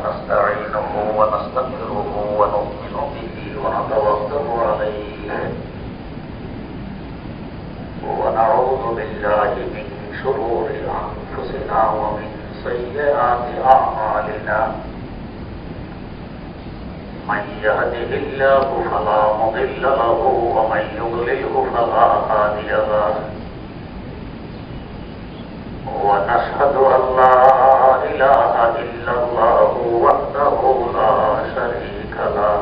ونستعينه ونستغفره ونؤمن به ونتوكل عليه ونعوذ بالله من شرور أنفسنا ومن سيئات أعمالنا من يهده الله فلا مضل له ومن يضلله فلا هادي له ونشهد أن لا إله إلا الله وحده لا شريك له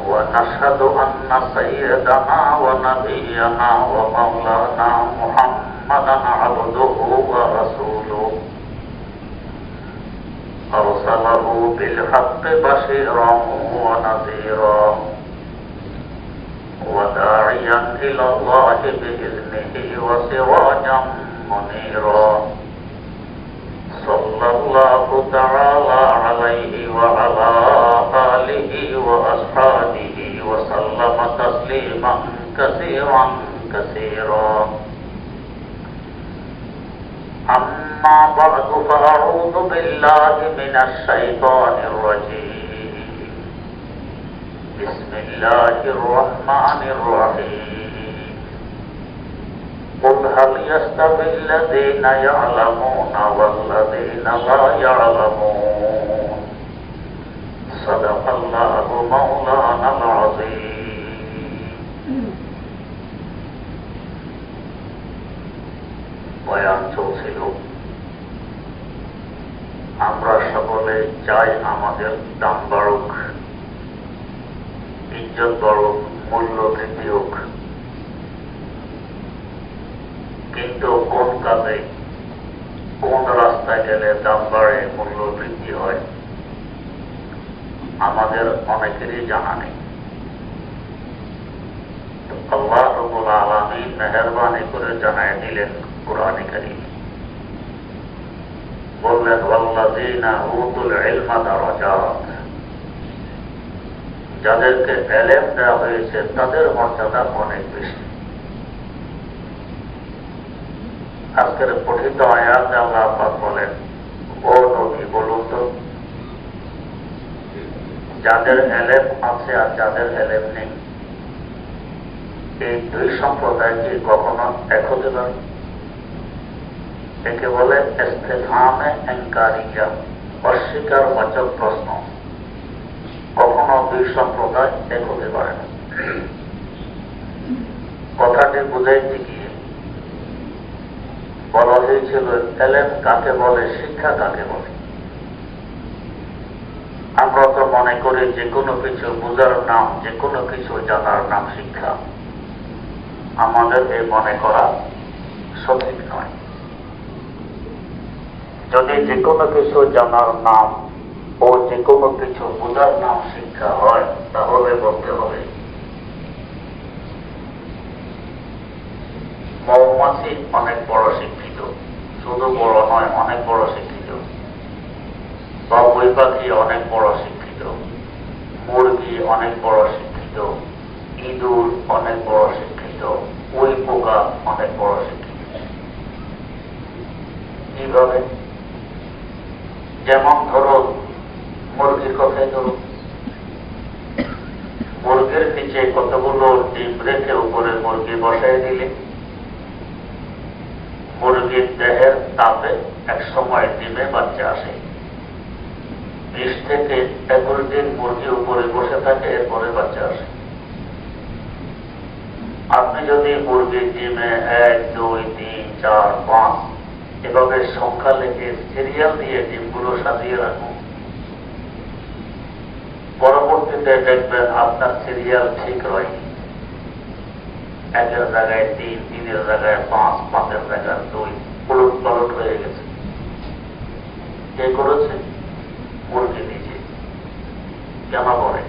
ونشهد أن سيدنا ونبينا ومولانا محمدا عبده ورسوله أرسله بالحق بشيرا ونذيرا وداعيا إلى الله بإذنه وسراجا منيرا صلى الله تعالى عليه وعلى آله وأصحابه وسلم تسليما كثيرا كثيرا أما بعد فأعوذ بالله من الشيطان الرجيم بسم الله الرحمن الرحيم قل هل يستوي الذين يعلمون والذين لا يعلمون صدق الله مولانا العظيم বয়ান চলছিল আমরা সকলে চাই আমাদের দাম বাড়ুক, ইজ্জত বাড়ুক, মূল্য বৃদ্ধি হোক, কিন্তু কোন কাজে কোন রাস্তায় গেলে দাম বাড়ে, মূল্য বৃদ্ধি হয় আমাদের অনেকেরই জানা নেই। আল্লাহ রাব্বুল আলামিন মেহেরবানি করে জানায় দিলেন কুরআনে কারীম, বললেন ওয়াল্লাযীনা উতুল ইলমা দারাজাত, যাদেরকে ইলম দেওয়া হয়েছে তাদের মর্যাদা অনেক বেশি। আজকের পঠিত আয়াতে আল্লাহ পাক বলেন, ও নবী বলুন তো, যাদের ইলম আছে আর যাদের ইলম নেই, এই দুই সম্প্রদায় কি কখনো এক হতে পারে? একে বলে ইস্তিফহামে ইনকারিয়া, অস্বীকার বাচক প্রশ্ন। কখনো দুই সম্প্রদায় এক হতে পারে না। কথাটি বুঝাইতে গিয়ে বলা হয়েছিল ইলম কাকে বলে, শিক্ষা কাকে বলে। আমরা তো মনে করি যে কোনো কিছু বোঝার নাম, যে কোনো কিছু জানার নাম শিক্ষা। আমাদের এই মনে করা সঠিক নয়। যদি যে কোনো কিছু জানার নাম ও যে কোনো কিছু বোঝার নাম শিক্ষা হয়, তাহলে বলতে হবে মৌমাছি অনেক বড় শিক্ষিত, শুধু বড় নয়, অনেক বড় শিক্ষিত। বা বই পাখি অনেক বড় শিক্ষিত, মুরগি অনেক বড় শিক্ষিত, ইঁদুর অনেক বড় শিক্ষিত, ওই পোকা অনেক বড় শিক্ষিত। কিভাবে? যেমন ধরো মুরগির কথাই ধরো, মুরগির নিচে কতগুলো ডিম রেখে উপরে মুরগি বসাই দিলে মুরগির দেহের তাপে এক সময় ডিমে বাচ্চা আসে। 20 থেকে 21 দিন মুরগি উপরে বসে থাকে, এরপরে বাচ্চা আসে। আপনি যদি মুরগির ডিমে 1, 2, 3, 4, 5 এভাবে সংখ্যা লিখে সিরিয়াল দিয়ে ডিমগুলো সাজিয়ে রাখুন, পরবর্তীতে দেখবেন আপনার সিরিয়াল ঠিক হয়নি। 1-এর জায়গায় 3, 3-এর জায়গায় 5, 5-এর জায়গায় 2, উলট পালট হয়ে গেছে। কে করেছে? মুরগি নিজে। কেন করে?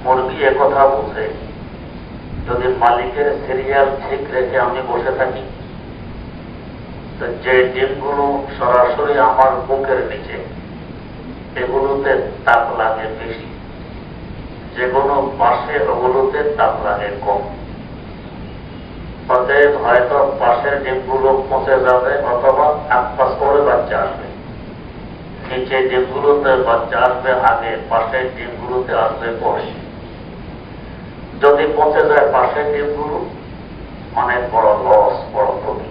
মুরগি একথা বুঝে, যদি মালিকের সিরিয়াল ঠিক রেখে আমি বসে থাকি, তো যে ডিমগুলো সরাসরি আমার বুকের নিচে, এগুলোতে তাপ লাগে বেশি, যেগুলো পাশে ওগুলোতে তাপ লাগে কম। অতএব হয়তো পাশের ডিমগুলো পচে যাবে অথবা 1 পাস করে বাচ্চা আসবে। নিচে ডিমগুলোতে বাচ্চা আসবে আগে, পাশের ডিমগুলোতে আসবে পরে। যদি পচে যায় পাশের ডিমগুলো, অনেক বড় লস, বড় ক্ষতি।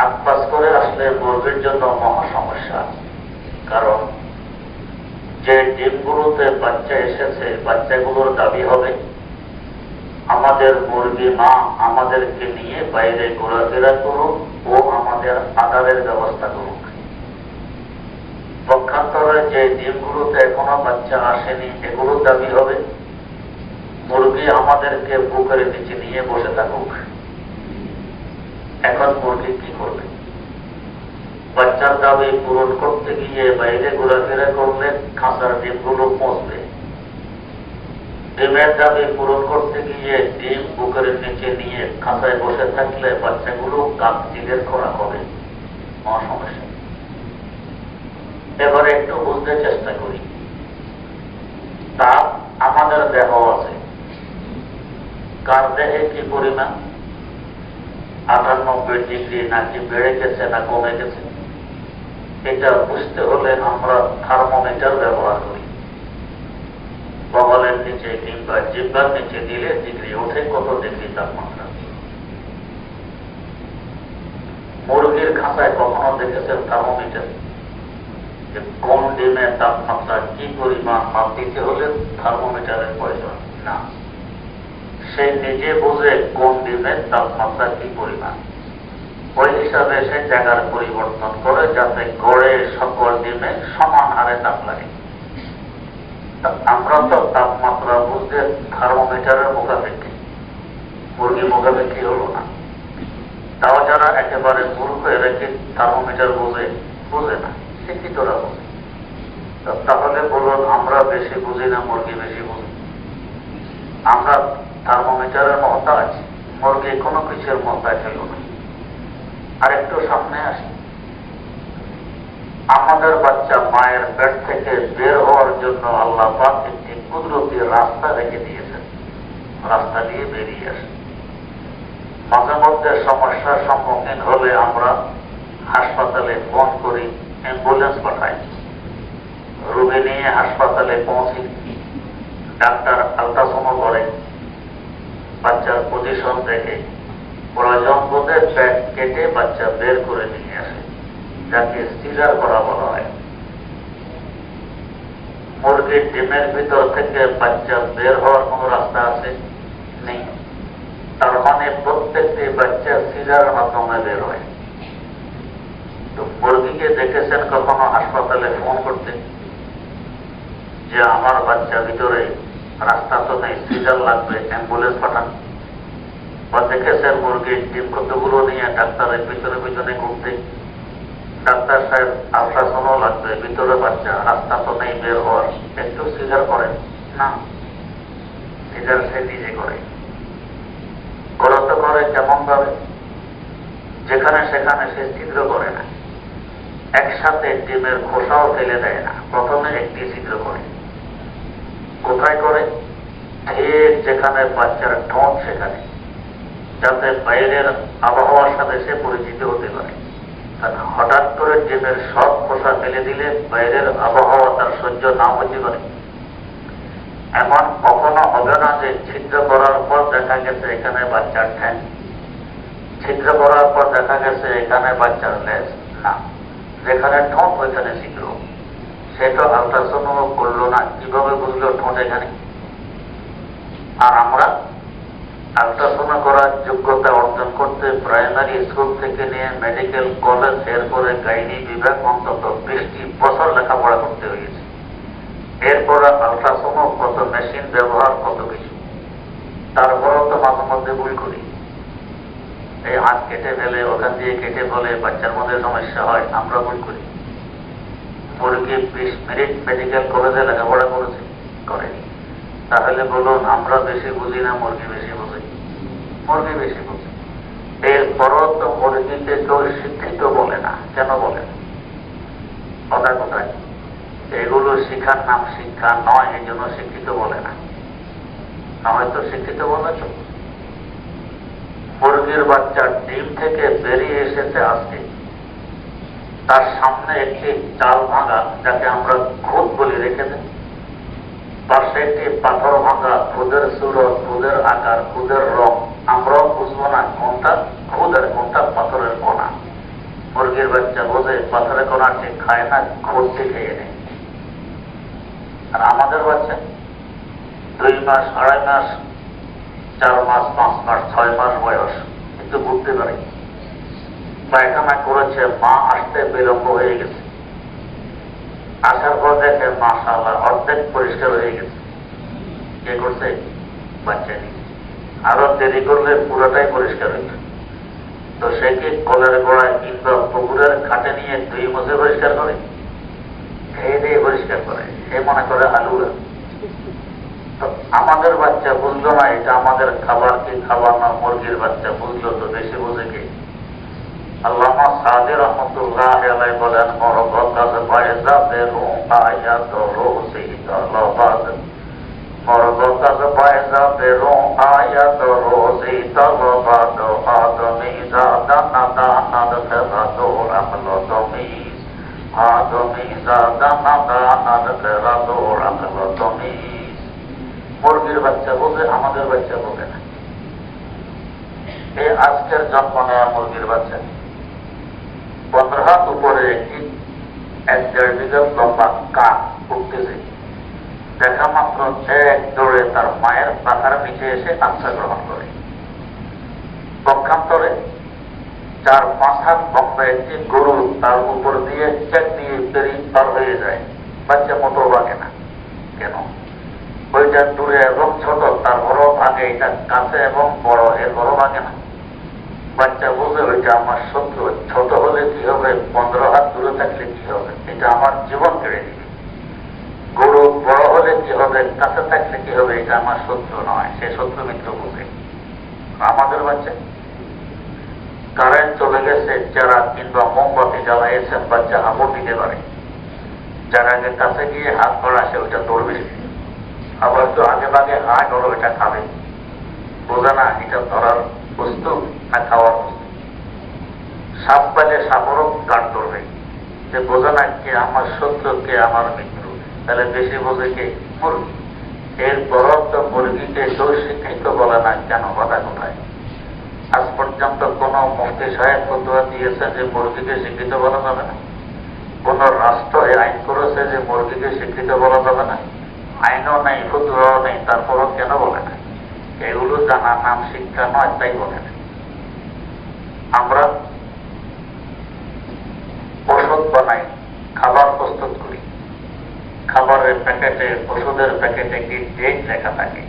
আটপাস করে আসলে মুরগির জন্য মহা সমস্যা। কারণ যে ডিমগুলোতে বাচ্চা এসেছে, বাচ্চাগুলোর দাবি হবে আমাদের মুরগি মা আমাদেরকে নিয়ে বাইরে ঘোরাফেরা করুক ও আমাদের আদারের ব্যবস্থা করুক। পক্ষান্তরে যে ডিমগুলোতে এখনো বাচ্চা আসেনি, এগুলোর দাবি হবে মুরগি আমাদেরকে বুকের নিচে নিয়ে বসে থাকুক। এখন মুরগি কি করবে? বাচ্চার দাবি পূরণ করতে গিয়ে বাইরে ঘোরাফেরা করলে খাঁচার ডিমগুলো পচবে। ডিমের দাবি পূরণ করতে গিয়ে ডিম বুকের নিচে নিয়ে খাঁচায় বসে থাকলে বাচ্চাগুলো কাকচিলের খোরাক হবে। সমস্যা। এবারে একটু বুঝতে চেষ্টা করি। তাপ আমাদের দেহ আছে, কার দেহে কি পরিমাণ? 98 ডিগ্রি নাকি বেড়ে গেছে না কমে গেছে? এটা বুঝতে হলে আমরা থার্মোমিটার ব্যবহার করি। বগলের নিচে কিংবা জিহ্বার নিচে দিলে ডিগ্রি ওঠে, কত ডিগ্রি তাপমাত্রা। মুরগির খাঁচায় কখনো দেখেছেন থার্মোমিটার? যে কোন ডিমের তাপমাত্রা কি পরিমাণ মাপ দিতে হলে থার্মোমিটারের প্রয়োজন না। সে নিজে বোঝে কোন ডিমের তাপমাত্রা কি পরিমাণ। ওই হিসাবে সে জায়গার পরিবর্তন করে যাতে গড়ে সকল ডিমে সমান হারে তাপ লাগে। আমরা তো তাপমাত্রা বুঝতে থার্মোমিটারের মুখাপেক্ষি, মুরগি মুখাপেক্ষি হলো না। তাও যারা একেবারে মূর্খ, এরা কি থার্মোমিটার বোঝে না, শিক্ষিতরা বোঝে। তাহলে বলুন আমরা বেশি বুঝি না মুরগি বেশি বুঝি? আমরা থার্মোমিটারের মহতাজ, মুরগি কোনো কিছুর মহতাজ হইল না। আরেকটু সামনে আসি। আমাদের বাচ্চা মায়ের পেট থেকে বের হওয়ার জন্য আল্লাহ পাক একটি কুদরতি রাস্তা রেখে দিয়েছেন, রাস্তা দিয়ে বেরিয়ে আসে। মাঝে মধ্যে সমস্যার সম্মুখীন হলে আমরা হাসপাতালে ফোন করি, অ্যাম্বুলেন্স পাঠাই, রোগী নিয়ে হাসপাতালে পৌঁছি, ডাক্তার আল্ট্রাসাউন্ড করে, বাচ্চার পজিশন দেখে প্রয়োজন বোধে পেট কেটে বাচ্চা বের করে নিয়ে আসে, যাকে সিজার করা বলা হয়। মুরগির ডিমের ভিতর থেকে বাচ্চা বের হওয়ার কোন রাস্তা আছে? নেই। তার মানে প্রত্যেকটি বাচ্চা সিজারের মাধ্যমে বের হয়। তো মুরগিকে দেখেছেন কখনো হাসপাতালে ফোন করতে যে আমার বাচ্চা ভিতরে রাস্তা তো নেই, সিজার লাগবে, অ্যাম্বুলেন্স পাঠান? বা দেখেছেন মুরগির ডিম কতগুলো নিয়ে ডাক্তারের পিছনে পিছনে ঘুরতে, ডাক্তার সাহেব আল্ট্রাসাউন্ড লাগবে, ভিতরে বাচ্চা, রাস্তা তো নেই বের হওয়ার, একটু সিজার করেন না? সিজার সে নিজে করে। করতে করে কেমন ভাবে? যেখানে সেখানে সে ছিদ্র করে না, একসাথে ডিমের খোসাও ফেলে দেয় না, প্রথমে একটি ছিদ্র করে। কোথায় করে? ঠিক যেখানে বাচ্চার ঠোঁট, সেখানে, যাতে বাইরের আবহাওয়ার সাথে সে পরিচিত হতে পারে। হঠাৎ করে ডিমের সব খোসা ফেলে দিলে বাইরের আবহাওয়া তার সহ্য না হতে পারে। এমন কখনো হবে না যে ছিদ্র করার পর দেখা গেছে এখানে বাচ্চার ঠ্যাং, ছিদ্র করার পর দেখা গেছে এখানে বাচ্চার লেজ। না, যেখানে ঠোঁট ওইখানে ছিদ্র। সেটা আল্ট্রাসাউন্ড করলো না, কিভাবে বুঝলো ঠোঁট এখানে? আর আমরা আল্ট্রাসাউন্ড করার যোগ্যতা অর্জন করতে প্রাইমারি স্কুল থেকে নিয়ে মেডিকেল কলেজ, এরপরে গাইনি বিভাগ অন্তত 20 বছর লেখাপড়া করতে হয়েছে। এরপরে আল্ট্রাসাউন্ড, কত মেশিন ব্যবহার, কত কিছু। তারপরেও তো মাঝে মধ্যে ভুল করি। এই হাত কেটে ফেলে, ওখান দিয়ে কেটে ফেলে, বাচ্চার মধ্যে সমস্যা হয়, আমরা ভুল করি। মুরগি 20 মিনিট মেডিকেল কলেজে লেখাপড়া করেছে? করেনি। তাহলে বলুন আমরা বেশি বুঝি না মুরগি বেশি বুঝি? মুরগি বেশি বুঝি। এরপরও তো মুরগিকে কেউ শিক্ষিত বলে না। কেন বলে না? কথা কোথায়? এগুলো শিক্ষার নাম শিক্ষা নয়, এই জন্য শিক্ষিত বলে না। না হয়তো শিক্ষিত বলেছ। মুরগির বাচ্চা ডিম থেকে বেরিয়ে এসেছে আজকে, তার সামনে একটি চাল ভাঙা, যাকে আমরা খুদ বলি, রেখে দেন। পাশে একটি পাথর ভাঙা, খুদের সুরত, খুদের আকার, খুদের রং, আমরাও বুঝবো না কোনটা খুদ আর কোনটা পাথরের কোনা। মুরগির বাচ্চা বোঝে পাথরের কোনা ঠিক খায় না, খুদটি খেয়ে নেয়। আর আমাদের বাচ্চা 2 মাস, 2.5 মাস, 4 মাস, 5 মাস, 6 মাস বয়স, একটু বুঝতে পারে। পায়খানা করেছে, মা আসতে বিলম্ব হয়ে গেছে, আসার পর দেখে মাশাআল্লাহ অর্ধেক পরিষ্কার হয়ে গেছে। কে করছে? বাচ্চা নিয়ে। আরো দেরি করলে পুরোটাই পরিষ্কার হইত। তো সে কি কলের গোড়ায় কিংবা পুকুরের ঘাটে নিয়ে 2 মাসে পরিষ্কার করে? খেয়ে দিয়ে পরিষ্কার করে। সে মনে করে আলুরা। তো আমাদের বাচ্চা বুঝলো না এটা আমাদের খাবার কি খাবার না। মুরগির বাচ্চা বুঝলো তো বেশি বুঝে কে? আল্লামা সাদি রহমতুল্লাহ আলাইহি বলেন, মরগত বাইজা বেরু আয়াত রোসি তলবাদ, মরগত বাইজা বেরু আয়াত রোসি তলবাদ, আদমি জাদা নাদা নাদ খেলাতো রাখলো তুমি, আদমি জাদা নাদা নাদ খেলাতো রাখলো তুমি। মুরগির বাচ্চা বোঝে, আমাদের বাচ্চা বোঝে না। এই আজকের জন্ম নেওয়া মুরগির বাচ্চা 15 হাত উপরে একটি 1-1.5 বিঘা লম্বা কাক উঠতেছে। দেখা মাত্র এক দৌড়ে তার মায়ের পাখার নিচে এসে আশ্রয় গ্রহণ করে। পক্ষান্তরে 4-5 হাত লম্বা একটি গরু তার উপর দিয়ে চেক দিয়ে পেরিয়ে পার হয়ে যায়। বাচ্চা মোটো ভাগে না। কেন? ওইটা দূরে এবং ছোট, তার বড় ভাগে, এটা কাছে এবং বড়, এর বড় ভাগে না। বাচ্চা বুঝে ওইটা আমার শত্রু। ছোট হলে কি হবে, 15 হাত দূরে থাকলে কি হবে, এটা আমার জীবন কেড়ে দিবে। গরু বড় হলে কি হবে, কাছে থাকলে কি হবে, এটা আমার শত্রু নয়, সে শত্রু মিত্র বুঝে। আমাদের বাচ্চা কারেন্ট চলে গেছে, যারা কিংবা মোমবাতি জ্বালাইয়েছেন, বাচ্চা হাঁপড় দিতে পারে। যারা আগে কাছে গিয়ে হাত বাড়াছে ওইটা দৌড়বে। আবার তো আগে ভাগে হাঁ করো, এটা খাবে। বোঝে না এটা ধরার বস্তু না খাওয়ার বস্তু। সাপ পাইলে সাপরও গান ধরবে, যে বোঝে না কে আমার শত্রু কে আমার মিত্র। তাহলে বেশি বোঝে কে? মুরগি। এরপরও তো মুরগিকে কেউ শিক্ষিত বলে না, কেন? কথা কোথায়? আজ পর্যন্ত কোন মুফতি সাহেব ফতোয়া দিয়েছে যে মুরগিকে শিক্ষিত বলা যাবে না? কোন রাষ্ট্র আইন করেছে যে মুরগিকে শিক্ষিত বলা যাবে না? আইনও নেই, ফতোয়াও নেই, তারপরও কেন বলে না? এগুলো জানার নাম শিক্ষা নয়, তাই বলে না। আমরা ওষুধ বানাই, খাবার প্রস্তুত করি, খাবারের প্যাকেটে, ওষুধের প্যাকেটে কি ডেট লেখা থাকে।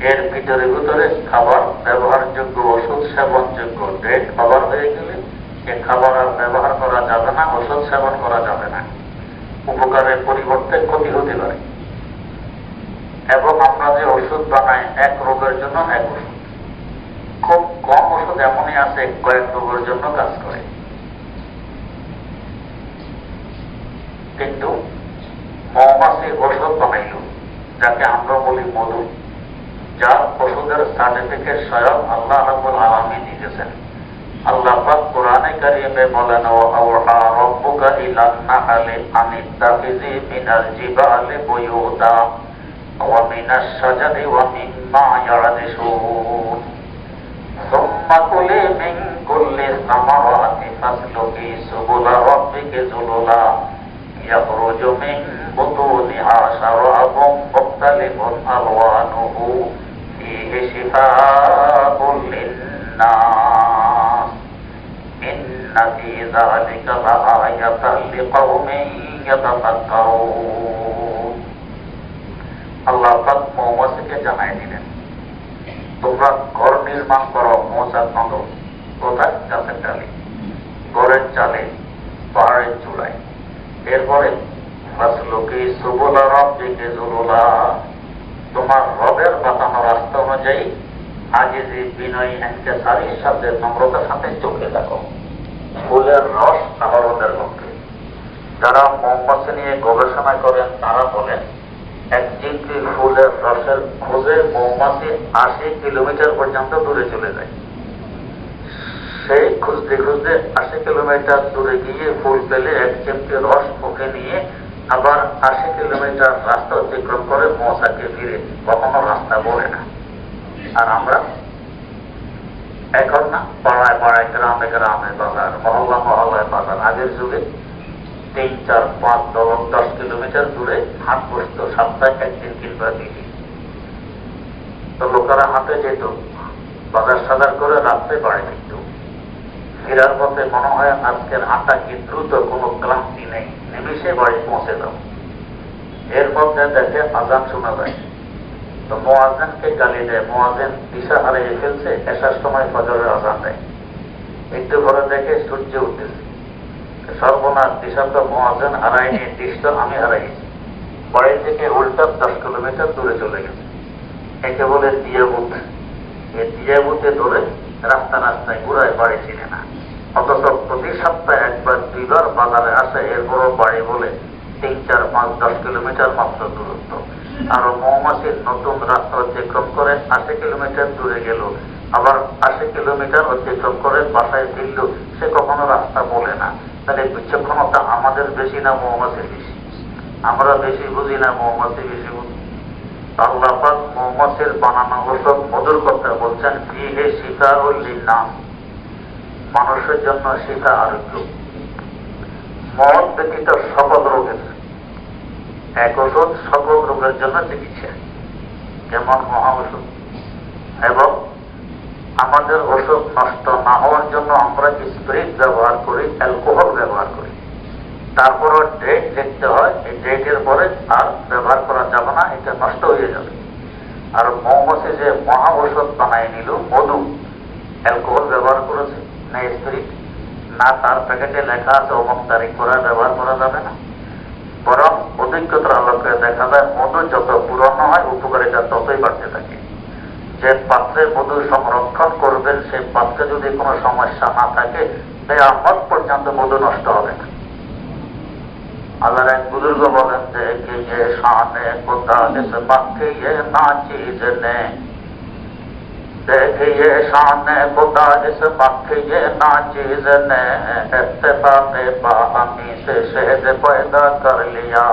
এর ভিতরে ভিতরে খাবার ব্যবহারযোগ্য, ওষুধ সেবনযোগ্য। ডেট কভার হয়ে গেলে এ খাবার আর ব্যবহার করা যাবে না, ওষুধ সেবন করা যাবে না। উপকারের পরিবর্তে ক্ষতি হতে পারে। এবং আমরা যে ওষুধ বানাই, এক রোগের জন্য এক ওষুধ। খুব কম ওষুধ এমনই আছে কয়েক রোগের জন্য কাজ করে। কিন্তু মৌমাছি ওষুধ বানাইল, যাকে আমরা বলি মধু, যার ওষুধের সার্টিফিকেট স্বয়ং আল্লাহ রাব্বুল আলামিন দিয়েছেন। আল্লাহ পাক কোরআনে কারিমে বলেন, ওয়া রাব্বুকা ইলান নাহলি আনিত্তাখিযি মিনাল জিবালি বুয়ুতা ওয়া মিনাশ শাজারি ওয়া মিম্মা ইয়ারদিশুন সুম্মা কুলি মিন কুল্লি সামারাতি ফাসলুকি সুবুলা রাব্বিকি যুলুলা ইয়াখরুজু মিন বুতুনিহা শারাবুম মুখতালিফুন আলওয়ানুহু ফীহি শিফাউন লিন-নাস ইন্না ফী যালিকা লাআয়াতান লিকাওমিন ইয়াতাফাক্কারুন। আল্লাহ পাক মৌমাছিকে জানাই দিলেন, তোমরা ঘর নির্মাণ করো, মৌচাক বাঁধো। কোথায়? গাছের ডালে, ঘরের চালে, পাহাড়ের চূড়ায়। এরপরে ফাসলুকি সুবুলা রাব্বিকি যুলুলা, তোমার রবের বাতানো রাস্তা অনুযায়ী আজিজি বিনয়ী ইনকিসারির সাথে, নম্রতার সাথে চলতে থাকো। ফুলের রস আহরণের লক্ষ্যে। যারা মৌমাছি নিয়ে গবেষণা করেন তারা বলেন, একটি ফুলের রসের খোঁজে মৌমাছি 80 কিলোমিটার পর্যন্ত দূরে চলে যায়। সে খুঁজতে খুঁজতে 80 কিলোমিটার দূরে গিয়ে ফুল পেলে এক চিমটি রস মুখে নিয়ে আবার 80 কিলোমিটার রাস্তা অতিক্রম করে মৌসাকে ফিরে, কখনো রাস্তা বলে না। আর আমরা এখন না, পাড়ায় পাড়ায়, গ্রামে গ্রামে বাজার, মহল্লা মহল্লায় বাজার। আগের যুগে 3, 4, 5, 10 কিলোমিটার দূরে হাট বসত, সপ্তাহে একদিন কিংবা 2 দিন। তো লোকেরা হাটে যেত, বাজার সাজার করে রাত্রে বাড়ি ফিরত। ফেরার পথে মনে হয় আজকের হাঁটা কি দ্রুত, কোনো ক্লান্তি নেই, নিমিষে বাড়ি পৌঁছে দাও। এর মধ্যে দেখে আজান শোনা যায়, তো মুয়াজ্জিনকে গালি দেয়, মুয়াজ্জিন দিশা হারিয়ে ফেলছে, এসার সময় ফজরের আজান দেয়। একটু ঘরে দেখে সূর্য উঠতেছে, সর্বনাশ, দিশা তো মুয়াজ্জিন হারায়নি, দিশা আমি হারাইছি। বাড়ি থেকে উল্টা 10 কিলোমিটার দূরে চলে গেছে। একে বলে দিয়াবুত। এই দিয়াবুতে ধরে রাস্তা রাস্তায় ঘুরায়, বাড়ি চিনে না। অথচ প্রতি সপ্তাহে 1 বা 2 বার বাজারে আসে, এরপরও বাড়ি বলে 3, 4, 5, 10 কিলোমিটার মাত্র দূরত্ব। আর মৌমাছির নতুন রাস্তা অতিক্রম করে 80 কিলোমিটার দূরে গেল, আবার 80 কিলোমিটার অতিক্রম করে বাসায় ফিরল, সে কখনো রাস্তা বলে না। তাহলে বিচক্ষণতা আমাদের বেশি না মৌমাছির বেশি? আমরা বেশি বুঝি না মৌমাছি বেশি বুঝি? আল্লাহ পাক মৌমাছির বানানো ওসব মধুর কথা বলছেন, ফিহে শিফাউল লিন্নাস, মানুষের জন্য শিফা, আরোগ্য। মদ ব্যতীত সকল রোগের এক ওষুধ, সকল রোগের জন্য চিকিৎসা, যেমন মহা ওষুধ। এবং আমাদের ওষুধ নষ্ট না হওয়ার জন্য আমরা স্পিরিট ব্যবহার করি, অ্যালকোহল ব্যবহার করি। তারপরও ডেট দেখতে হয়, এই ডেটের পরে আর ব্যবহার করা যাবে না, এটা নষ্ট হয়ে যাবে। আর মৌমাছি যে মহা ঔষধ বানায় নিল, মধু, অ্যালকোহল ব্যবহার করেছে না স্পিরিট, না তার প্যাকেটে লেখা আছে অমুক তারিখ করে ব্যবহার করা যাবে না। বরং অভিজ্ঞতার আলোকে দেখা যায় মধু যত পুরনো হয় উপকারিতা ততই বাড়তে থাকে। যে পাত্রে মধু সংরক্ষণ করবেন সেই পাত্রে যদি কোনো সমস্যা না থাকে, কিয়ামত পর্যন্ত মধু নষ্ট হবে না। আল্লাহর এক বুজুর্গ বলেন যে কে শানে খোদা ইস বাকিয়ে না চিজ নে, देखिए शान खुदा इस बाकिए ना चीज ने, इत्तेफाक़े बाहमी से शहद पैदा कर लिया।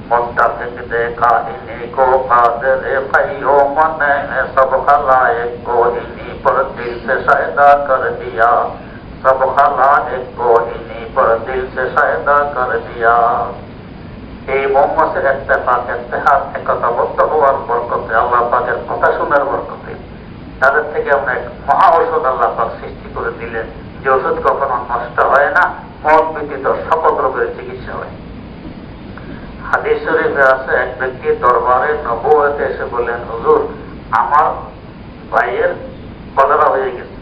मुत्तफ़िक़ देखा इन्हीं को कादिर क़य्यूम ने, सब खलाइक को इन्हीं पर दिल से शायदा कर दिया, सब खलाइक को इन्हीं पर दिल से शायदा कर दिया। এই মৌমাছির ইত্তেফাক, ইত্তেহাদ, একতাবদ্ধ হওয়ার বরকতে, আল্লাহ পাকের কথা শোনার বরকতে তাদের থেকে আমরা এক মহা ঔষধ আল্লাহ পাক সৃষ্টি করে দিলেন, যে ওষুধ কখনো নষ্ট হয় না, মদ ব্যতীত সকল রোগের চিকিৎসা হয়। হাদিস শরীফে আছে, এক ব্যক্তি দরবারে নবুয়তে এসে বললেন, হুজুর আমার ভাইয়ের কলেরা হয়ে গেছে।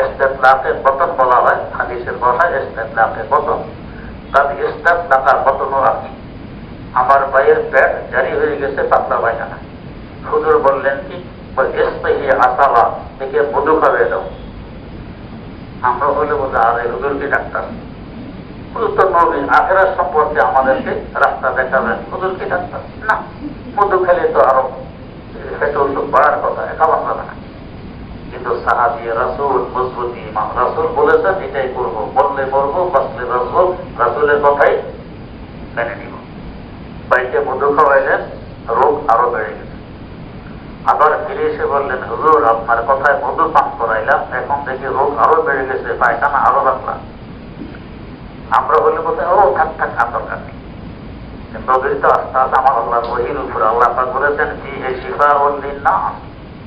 ইস্তেতলাকে বতন বলা হয়, হাদিসের ভাষায় ইস্তেতলাকে বতন। তার ইস্তেতলাকা বতনও রাখি, আমার ভাইয়ের পেট জারি হয়ে গেছে, পাতলা পায়খানা। হুজুর বললেন কি, ইস্তিহি আসালা, একে মধু খাওয়াই দাও। আমরা বলে বোঝা, আর হুজুর কি ডাক্তার? হুজুর তো নবী, আখেরাত সম্পর্কে আমাদেরকে রাস্তা দেখাবেন, হুজুর কি ডাক্তার? না, মধু খেলে তো আরো পেট ওষুধ বাড়ার কথা, খাওয়া যাবে না। কিন্তু সাহাবী, রাসূল, মজবুত ইমান, রাসূল বলেছেন এটাই করবো, বললে বলবো, বাঁচলে বাঁচবো, রাসূলের কথাই মেনে নিব। বাড়িতে মধু খাওয়াইলেন, রোগ আরো বেড়ে গেছে। আবার ফিরে এসে বললেন, হুজুর আপনার কথায় মধু পান করাইলাম, এখন থেকে রোগ আরো বেড়ে গেছে, পায়খানা আরো রাখলাম। আমরা বললে কোথায়, ও থাক থাক, আর দরকার নেই। নবীর তো আস্তে আস্তে আমার আল্লাহর ওহীর উপরে আল্লাহ পাক বলেছেন, ফিহে শিফাউল লিন্নাস,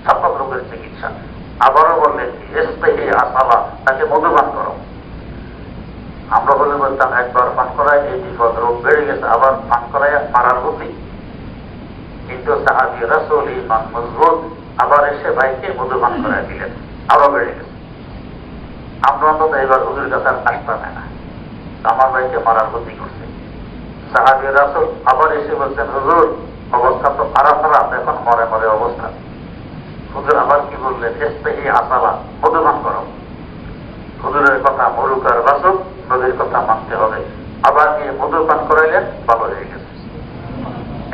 সকল রোগের চিকিৎসা। আবারও বললেন ইস্তিহি আসালা, তাকে মধু পান করো। আমরা বলে বলতাম একবার পান করায় এই বিপদ, রোগ বেড়ে গেছে, আবার পান করায় মারার বুদ্ধি। কিন্তু সাহাবী, রাসূল, ইমান মজবুত, আবার এসে ভাইকে মধু পান করায় দিলেন, আরো বেড়ে গেছে। আমরা অন্তত এবার হুজুর কাছে আর আসতাম না, আমার ভাইকে মারার বুদ্ধি করছে। সাহাবী, রাসূল আবার এসে বলছেন, হুজুর অবস্থা তো খারাপ খারাপ, এখন মরে মরে অবস্থা। হুজুর আবার কি বললেন, ইস্তিহি আসালা, মধু পান করো। হুজুরের কথা মরুক আর বাসুক, নবীর কথা মানতে হবে। আবার গিয়ে মধু পান করাইলেন, ভালো হয়ে গেছে।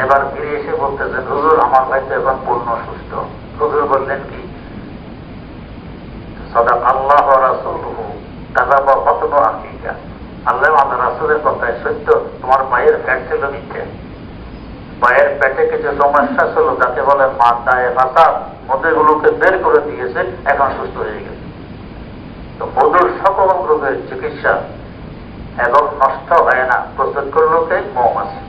এবার ফিরে এসে বলতেছেন, হুজুর আমার ভাই তো এখন পূর্ণ সুস্থ। হুজুর বললেন কি, সাদাক বললাম আল্লাহ রাসূলের কথায় সত্য, তোমার পায়ের ফ্যাট ছিল নিচে, পায়ের পেটে কিছু সমস্যা ছিল যাকে বলে মাথায় ফাসাদ, মধ্যেগুলোকে বের করে দিয়েছে, এখন সুস্থ হয়ে গেছে। তো মধুর সকল রোগের চিকিৎসা এবং নষ্ট হয় না, প্রস্তুত করলো কে? মৌমাছি।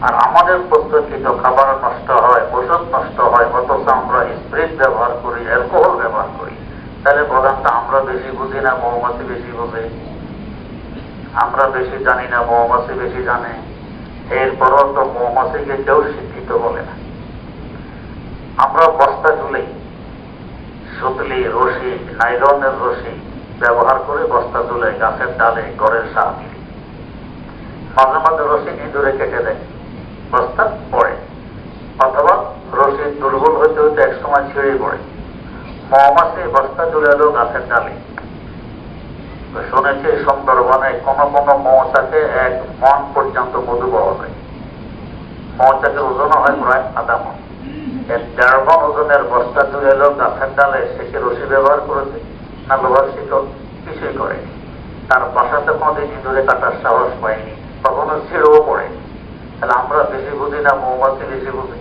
আর আমাদের প্রস্তুতকৃত খাবার নষ্ট হয়, ওষুধ নষ্ট হয়, অথচ আমরা স্প্রিট ব্যবহার করি, অ্যালকোহল ব্যবহার করি। তাহলে বলেন তো আমরা বেশি বুঝি না মৌমাছি বেশি বোঝে? আমরা বেশি জানি না মৌমাছি বেশি জানে? এরপরও তো মৌমাছিকে কেউ শিক্ষিত বলে না। আমরা বস্তা ঝুলে সুতলি, রশি, নাইলনের রশি ব্যবহার করে বস্তা ঝুলে গাছের ডালে ঘরের সার দিই। মাঝে মাঝে রশি ইঁদুরে কেটে দেয়, বস্তা পড়ে, অথবা রশি দুর্বল হইতে হইতে একসময় ছিঁড়ে পড়ে। মৌমাছি বস্তা ঝুলে এলো গাছের ডালে। শুনেছি সুন্দরবনে কোন কোন মৌচাকে 1 মণ পর্যন্ত মধু পাওয়া যায়। মৌচাকের ওজন হয় প্রায় আধা মণ। 1.5 মণ ওজনের বস্তা ঝুলে এলো গাছের ডালে, সে কি রশি ব্যবহার করেছে না ব্যবহার শিখল? কিছুই করেনি। তার বাসাতে কোনোদিন ইঁদুরে কাটার সাহস পায়নি, কখনো ছিঁড়েও পড়েনি। তাহলে আমরা বেশি বুঝি না মৌমাছি বেশি বুঝি?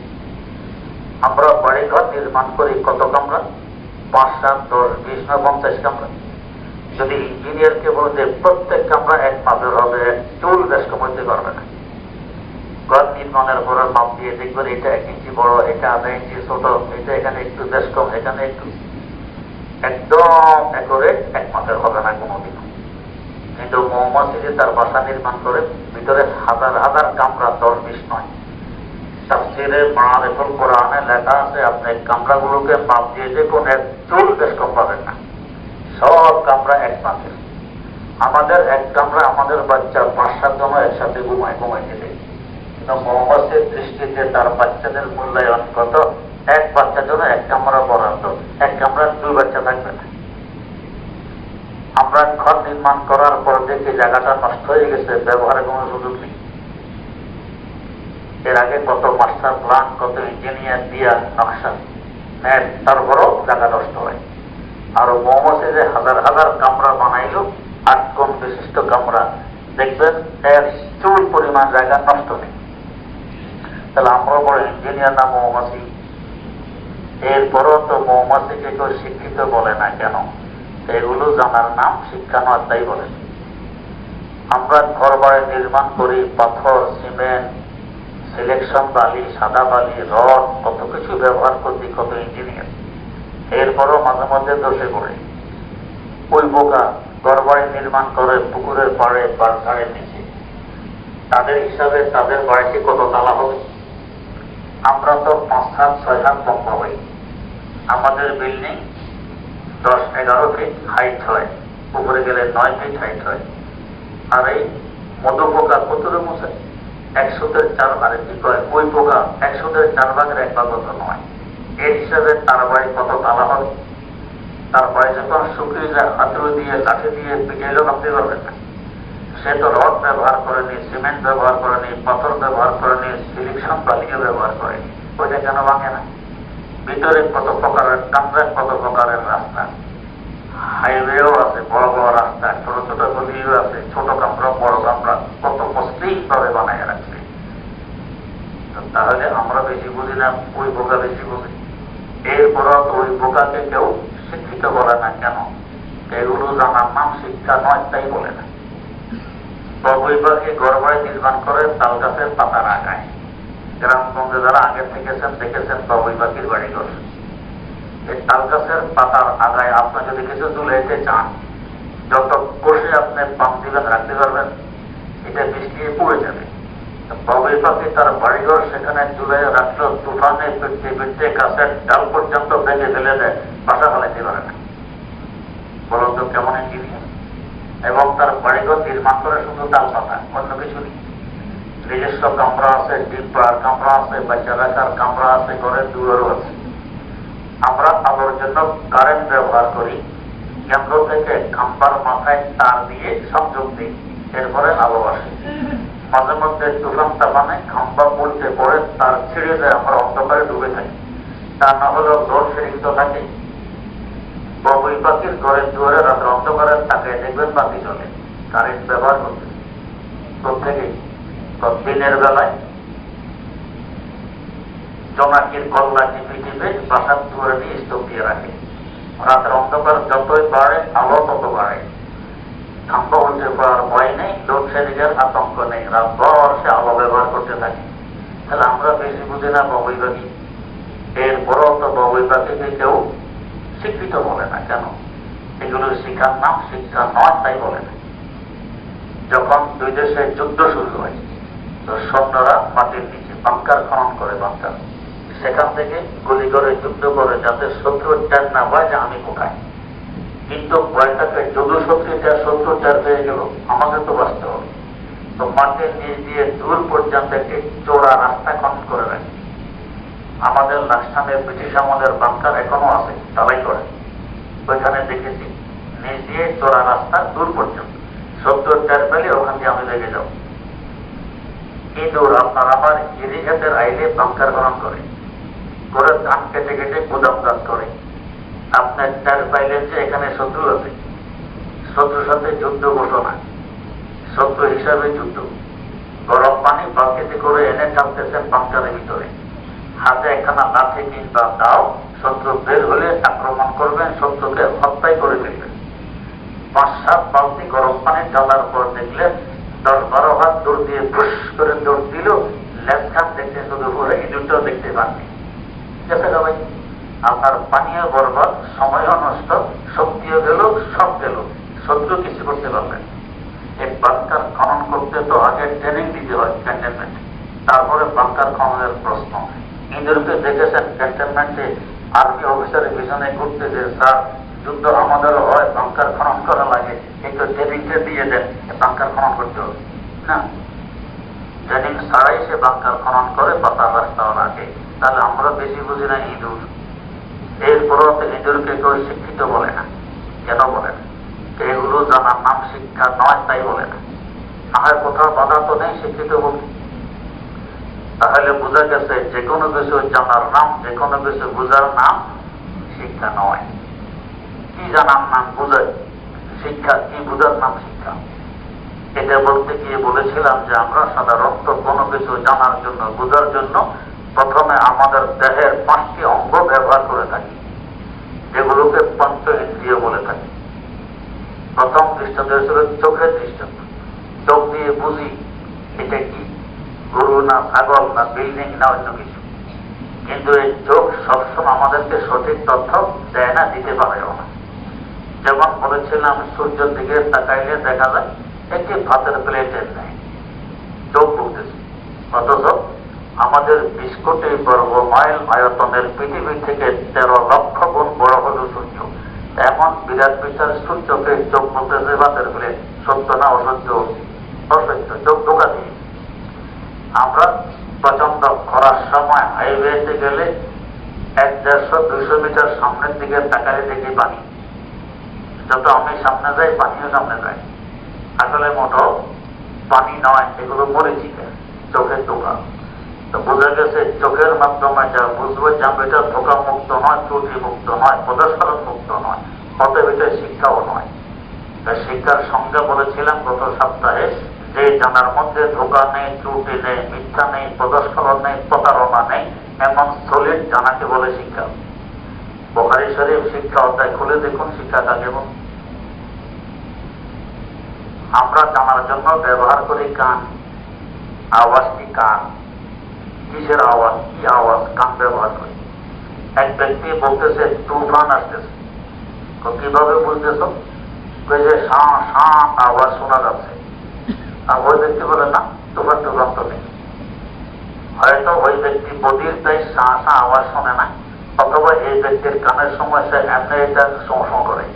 আমরা বাড়িঘর নির্মাণ করি কত কামরা? 5, 7, 10, 20 না 50 কামরা। যদি ইঞ্জিনিয়ারকে বলতে প্রত্যেক কামরা 1 মাপের হবে, চুল বেশ কমাতে পারবে না। ঘর নির্মাণের পরে মাপ দিয়ে দেখবেন এটা 1 ইঞ্চি বড়, এটা আধা ইঞ্চি ছোট, এটা এখানে একটু বেশ কম, এখানে একটু, একদম অ্যাকুরেট 1 মাপের হবে না কোনোদিন। কিন্তু মৌমাছি যে তার বাসা নির্মাণ করে, ভিতরে হাজার হাজার কামরা, 10-20 নয়। তাফসীরে মারিফুল কোরআনে লেখা আছে, আপনি কামরাগুলোকে মাপ দিয়ে দেখুন, 1 চুল বেশ কম পাবেন না, সব কামরা 1 মাপের। আমাদের 1 কামরা আমাদের বাচ্চা 5-7 জন একসাথে ঘুমাইতে দেয়। কিন্তু মৌমাছির দৃষ্টিতে তার বাচ্চাদের মূল্যায়ন কত? 1 বাচ্চার জন্য 1 কামরা বরাদ্দ, 1 কামরার 2 বাচ্চা থাকবে না। আমরা ঘর নির্মাণ করার পর দেখি জায়গাটা নষ্ট হয়ে গেছে, ব্যবহারের কোনো সুযোগ নেই। এর আগে কত মাস্টার প্ল্যান, কত ইঞ্জিনিয়ার দিয়া নকশা নেন, তারপরও জায়গা নষ্ট হয়। আর মৌমাছি যে হাজার হাজার কামরা বানাইল, 8 কোণ বিশিষ্ট কামরা, দেখবেন 1 চুল পরিমাণ জায়গা নষ্ট নেই। তাহলে আমরা বড় ইঞ্জিনিয়ার না মৌমাছি? এরপরও তো মৌমাছিকে কেউ শিক্ষিত বলে না কেন? এগুলো জানার নাম শিক্ষা নয়, তাই বলেন। আমরা ঘর বাড়ি নির্মাণ করি, পাথর, সিমেন্ট, সিলেকশন বালি, সাদা বালি, রড, কত কিছু ব্যবহার করছি, কত ইঞ্জিনিয়ার। এরপরও মাঝে মাঝে দোষে পড়ে। ওই বোকা ঘর বাড়ি নির্মাণ করে পুকুরের পাড়ে বা ঘাড়ের নিচে, তাদের হিসাবে তাদের বাড়িতে কত তালা হবে? আমরা তো 5 হাত 6 হাত লম্বা হই, আমাদের বিল্ডিং 10-11 ফিট হাইট হয়, উপরে গেলে 9 ফিট হাইট হয়। আর এই মধু পোকা কতরে বসে? 100-4 ভাগে কি কয়? ওই পোকা 100-4 ভাগের 1 ভাগ নয়। এই হিসাবে তার বাড়ি কত তালা হবে? তার বাড়ি যখন শুকিয়ে যায়, হাতুড়ি দিয়ে লাঠি দিয়ে পিটাইলেও নামতে পারবেন না। সে তো রড ব্যবহার করেনি, সিমেন্ট ব্যবহার করেনি, পাথর ব্যবহার করেনি, সিলেকশন বালিও ব্যবহার করেনি, ওইটা কেন ভাঙে না? ভিতরে কত প্রকারের কামরা, কত প্রকারের রাস্তা, হাইওয়েও আছে, বড় বড় রাস্তা, ছোট ছোট গলিও আছে, ছোট কামরা বড় কামরা, কত মসৃণ ভাবে বানায় রাখছে। তাহলে আমরা বেশি বুঝি না ওই বোকা বেশি বুঝি? এরপরও তো ওই বোকাকে কেউ শিক্ষিত বলে না কেন? এগুলো জানার নাম শিক্ষা নয়, তাই বলে না। বগুই পাখি ঘর বাড়ি নির্মাণ করে তাল গাছের পাতার আগায়। গ্রামগঞ্জে যারা আগে থেকেছেন দেখেছেন বগুই পাখির বাড়িঘর। এই তাল গাছের পাতার আগায় আপনি যদি কিছু ঝুলাইতে চান, যত কষে আপনি পাম দিবেন রাখতে পারবেন, এটা বৃষ্টি পড়ে যাবে। বগুই পাখি তার বাড়িঘর সেখানে ঝুলাই রাখলো, তুফানে পিটতে পিটতে গাছের ডাল পর্যন্ত ভেঙে ফেলে দেয়, বাসা ফেলাইতে পারে না। বলুন তো কেমন ইঞ্জিনিয়ার? এবং তার বাড়িঘর নির্মাণ করে শুধু তাল পাতা, অন্য কিছু নেই। নিজস্ব কামরা আছে, ডিম পাড়ার কামরা আছে, বাচ্চা রাখার কামরা আছে, ঘরের দুয়ারও আছে। আমরা আলোর জন্য কারেন্ট ব্যবহার করি, কেন্দ্র থেকে খাম্বার মাথায় তার দিয়ে সংযোগ দিই, এরপরে আলো আসে। মাঝে মধ্যে তুফান তাফানে খাম্বা উল্টে পড়ে, তার ছিঁড়ে যায়, আমরা অন্ধকারে ডুবে থাকি। তা না হলেও লোডশেডিং তো থাকে। বগুই পাখির ঘরের দুয়ারে রাতের অন্ধকারে তাকে দেখবেন বাতি চলে, কারেন্ট ব্যবহার করতে। কোথেকে? দিনের বেলায় জোনাকির কল্লা টিপে টিপে বাসার ধরে দিয়ে স্তূপ দিয়ে রাখে। রাতের অন্ধকার যতই বাড়ে আলো তত বাড়ে। ঠান্ডা উঠে পড়ার ভয় নেই, লোডশেডিংয়ের আতঙ্ক নেই, রাত ভর সে আলো ব্যবহার করতে থাকে। তাহলে আমরা বেশি বুঝি না বাবুই পাখি। এরপরও তো বাবুই পাখিকে কেউ শিক্ষিত বলে না। কেন? এগুলোর শিক্ষার নাম শিক্ষা নয়, তাই বলে না। যখন দুই দেশে যুদ্ধ শুরু হয় তো সৈন্যরা মাটির নিচে বাংকার খনন করে, বাংকার, সেখান থেকে গুলি করে যুদ্ধ করে যাতে শত্রুর টের না পায় যে আমি কোথায়। কিন্তু ভয়টাকে যদু শত্রুর টের পেয়ে গেল, আমাকে তো বাঁচতে হবে। তো মাটির নিচ দিয়ে দূর পর্যন্ত একটি চোরা রাস্তা খনন করে রাখে। আমাদের লাস্টানের ব্রিটিশ আমলের বাংকার এখনো আছে, তালাই করে। ওইখানে দেখেছি নিচ দিয়ে চোরা রাস্তা দূর পর্যন্ত, শত্রুর টের পেলে ওখান দিয়ে আমি লেগে যাব। ইঁদুর আপনার আমার ইরিঘাতের আইলে বাংকার খনন করে ধান কেটে কেটে গুদাম গাছ করে। আপনার টের পাইলেন যে এখানে শত্রু আছে, শত্রুর সাথে যুদ্ধ ঘোষণা, শত্রু হিসাবে যুদ্ধ। গরম পানি বালতিতে করে এনে ঢালতেছেন বাংকারের ভিতরে, হাতে একখানা লাঠি কিংবা দাও, শত্রু বের হলে আক্রমণ করবেন, শত্রুকে হত্যাই করে ফেলবেন। 5-7 বালতি গরম পানি ঢালার পর দেখলেন 10-12 হাত দৌড় দিয়ে ফুস করে দৌড় দিল, লেজখান দেখতে শুধু করে ইঁদুরটাও দেখতে পাননি। গেছে ভাই, আপনার পানীয় বরবাদ, সময়ও নষ্ট, শক্তিও গেল, সব গেল, শত্রু কিছু করতে পারবেন। এই বাংকার খনন করতে তো আগে ট্রেনিং দিতে হয় ক্যান্টনমেন্টে, তারপরে বাংকার খননের প্রশ্ন। ইঁদুরকে দেখেছেন ক্যান্টনমেন্টে আর্মি অফিসারের পিছনে ঘুরতে, যে স্যার যুদ্ধ আমাদেরও হয়, বাংকার খনন করা লাগে, একটু ট্রেনিংটা দিয়ে দেন, বাংকার খনন করতে হবে না। ট্রেনিং ছাড়াই সে বাংকার খনন করে, পাতার রাস্তাও রাখে। তাহলে আমরা বেশি বুঝি না ইঁদুর। এরপরও তো ইঁদুরকে কেউ শিক্ষিত বলে না। কেন বলে না? এগুলো জানার নাম শিক্ষা নয়, তাই বলে না। না হয় কোথাও বাধা তো নেই শিক্ষিত বলতে। তাহলে বোঝা গেছে যে কোনো কিছু জানার নাম, যে কোনো কিছু বোঝার নাম শিক্ষা নয়। কি জানার নাম বোঝায় শিক্ষা, কি বোঝার নাম শিক্ষা। এটা বলতে গিয়ে বলেছিলাম যে আমরা সাধারণত কোনো কিছু জানার জন্য, বোঝার জন্য প্রথমে আমাদের দেহের 5টি অঙ্গ ব্যবহার করে থাকি, যেগুলোকে পঞ্চ ইন্দ্রিয় বলে থাকি। প্রথম দৃষ্টান্ত ছিল চোখের দৃষ্টান্ত। চোখ দিয়ে বুঝি এটা কি, গরু না ছাগল না বিল্ডিং না অন্য কিছু। কিন্তু এই চোখ সবসময় আমাদেরকে সঠিক তথ্য দেয় না, দিতে পারেও না। যেমন বলেছিলাম, সূর্যের দিকে তাকাইলে দেখা যায় একটি ভাতের প্লেটের নেয়, চোখ বুঝতেছে। অথচ আমাদের 20 কোটি বর্গ মাইল আয়তনের পৃথিবী থেকে 13 লক্ষ গুণ বড় হল সূর্য। এমন বিরাট বিশাল সূর্যকে চোখ বলতেছে ভাতের প্লেট। সত্য না অসত্য? অসত্য। চোখ ধোকা দিয়ে। আমরা প্রচন্ড খরার সময় হাইওয়েতে গেলে 100-150-200 মিটার সামনের দিকে তাকালে দেখি পানি। যত আমি সামনে যাই পানিও সামনে যায়। আসলে মোটো পানি নয়, এগুলো মরিচিকা, চোখের ধোকা। তো বোঝা গেছে চোখের মাধ্যমে যা বুঝবো, যা এটা ধোকা মুক্ত নয়, ত্রুটি মুক্ত নয়, প্রদর্শন মুক্ত নয়, অতএব এটা শিক্ষাও নয়। শিক্ষার সংজ্ঞা বলেছিলাম গত সপ্তাহে, যে জানার মধ্যে ধোকা নেই, ত্রুটি নেই, মিথ্যা নেই, প্রদর্শন নেই, প্রতারণা নেই, এমন সলিড জানাকে বলে শিক্ষা। বুখারী শরীফ শিক্ষা অধ্যায় খুলে দেখুন শিক্ষাটা কেমন। আমরা জানার জন্য ব্যবহার করি কান। আওয়াজটি কান। কিসের আওয়াজ? কি আওয়াজ? কান ব্যবহার করি। এক ব্যক্তি বলতেছে তুফান আসতেছে। কিভাবে বুঝতেছ? যে শাঁ শাঁ আওয়াজ শোনা যাচ্ছে। আর ওই ব্যক্তি বলে না, তুফান তুফান তো নেই। হয়তো ওই ব্যক্তি বদির তাই শাঁ শাঁ আওয়াজ শোনে না, অথবা এই ব্যক্তির কানের সমস্যা এমনি এটা শোঁ করে।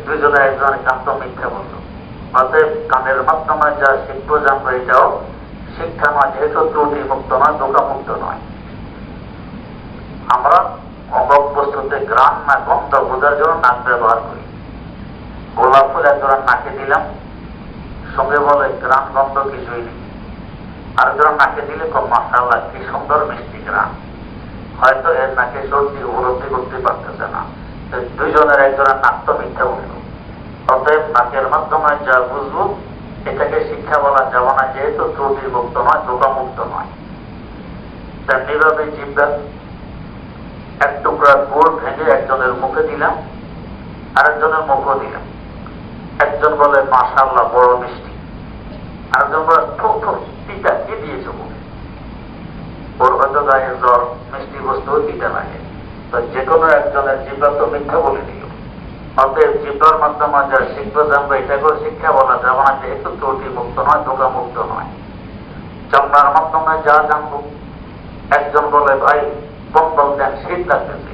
দুজনে একজন একান্ত মিথ্যা বলল। অতএব কানের মাধ্যমে যা শিখবো জানবো এটাও শিক্ষা নয়, যেহেতু ত্রুটি মুক্ত নয়, ধোকা মুক্ত নয়। আমরা অঙ্গক বস্তুতে ঘ্রাণ না গন্ধ বোঝার জন্য নাক ব্যবহার করি। গোলাপ ফুল একজোড়া নাকে দিলাম, সঙ্গে বলে ঘ্রাণ গন্ধ কিছুই নেই। আর একজোড়া নাকে দিলে মাশাআল্লাহ কি সুন্দর মিষ্টি ঘ্রাণ। হয়তো এর নাকে সর্দি উপলব্ধি করতে পারতেছে না। দুইজনের একজনের নাক তো মিথ্যা বলল। অতএব নাকের মাধ্যমে যা বুঝবো এটাকে শিক্ষা মিথ্যা বলা যাবে না, যেহেতু ত্রুটি মুক্ত নয়, ধোঁকামুক্ত নয়। তেমনিভাবে জিব্বা এক টুকরা গুড় ভেঙে একজনের মুখে দিলাম, আরেকজনের মুখও দিলাম। একজন বলে মাশাআল্লাহ বড় মিষ্টি, আরেকজন বলে ঠোঁট তিতা, কি দিয়েছ মুখে? ওর হয়তো গায়ে জ্বর, মিষ্টি বস্তুও তিতা লাগে। তো যে কোনো একজনের জিব্বা তো মিথ্যা বলে দিল। অতএব জিব্বার মাধ্যমে যা শিখবো জানবো, এটাকেও শিক্ষা বলা যাবে না, যেহেতু ত্রুটি মুক্ত নয়, ধোঁকা মুক্ত নয়। চামড়ার মাধ্যমে যা জানবো, একজন বলে ভাই কম্বল দেন, শীত লাগতেছে,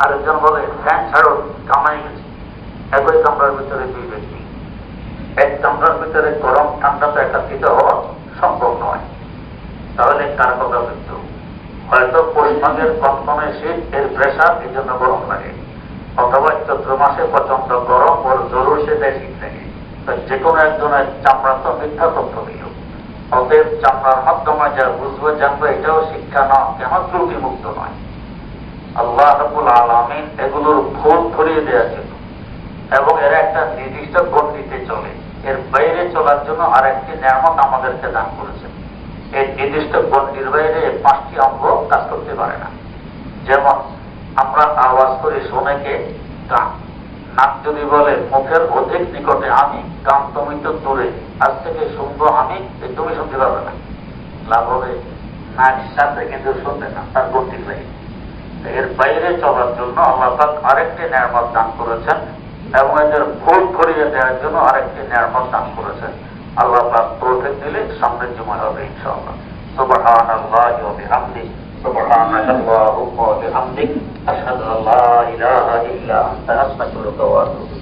আরেকজন বলে ফ্যান ছাড়ো, কামাই গেছে। একই কামরার ভিতরে দুই ব্যক্তি, এক কামরার ভিতরে গরম ঠান্ডা তো একাত্রিত হওয়া সম্ভব নয়। তাহলে কার কথা মৃত্যু? হয়তো পরিমাণের কনকনে শীত, এর প্রেশার, এই জন্য গরম লাগে, অথবা চৈত্র মাসে প্রচন্ড গরম, ওর জরুর সেটাই শীত লাগে। তো যে কোনো একজনের চামড়া তো মিথ্যা তথ্য দিল। অতএব চামড়ার মাধ্যমে যা বুঝবো জানবো, এটাও শিক্ষা না, কেন ত্রুটি মুক্ত নয়। আল্লাহ রাব্বুল আলামিন এগুলোর ভুল ধরিয়ে দেওয়ার জন্য এবং এর একটা নির্দিষ্ট গণ্ডিতে চলে, এর বাইরে চলার জন্য আরেকটি নিয়ামত আমাদেরকে দান করেছেন। এই নির্দিষ্ট গণ্ডির বাইরে 5টি অঙ্গ কাজ করতে পারে না। যেমন আমরা আওয়াজ করি শোনেকে কান, নাক যদি বলে মুখের অধিক নিকটে আমি, কান তুমি তো দূরে, আজ থেকে শুনবো আমি, তুমি শুনতে পারবে না। লাভ হবে নাক সাথে, কিন্তু শুনবে না, তার গণ্ডির বাইরে। এর বাইরে চলার জন্য আল্লাহ পাক আরেকটি নিয়ামত দান করেছেন এবং এদের ভুল ধরিয়ে দেওয়ার জন্য আরেকটি নিয়ামত দান করেছেন। আল্লাহ পাক তৌফিক দিলে সমৃদ্ধময় হবে ইনশাআল্লাহ। সুবহানাল্লাহি ওয়া বিহামদিহি, সুবহানাল্লাহি ওয়া বিহামদিহি, আশহাদু আল্লা ইলাহা ইল্লা আনতা, আস্তাগফিরুকা ওয়া আতুবু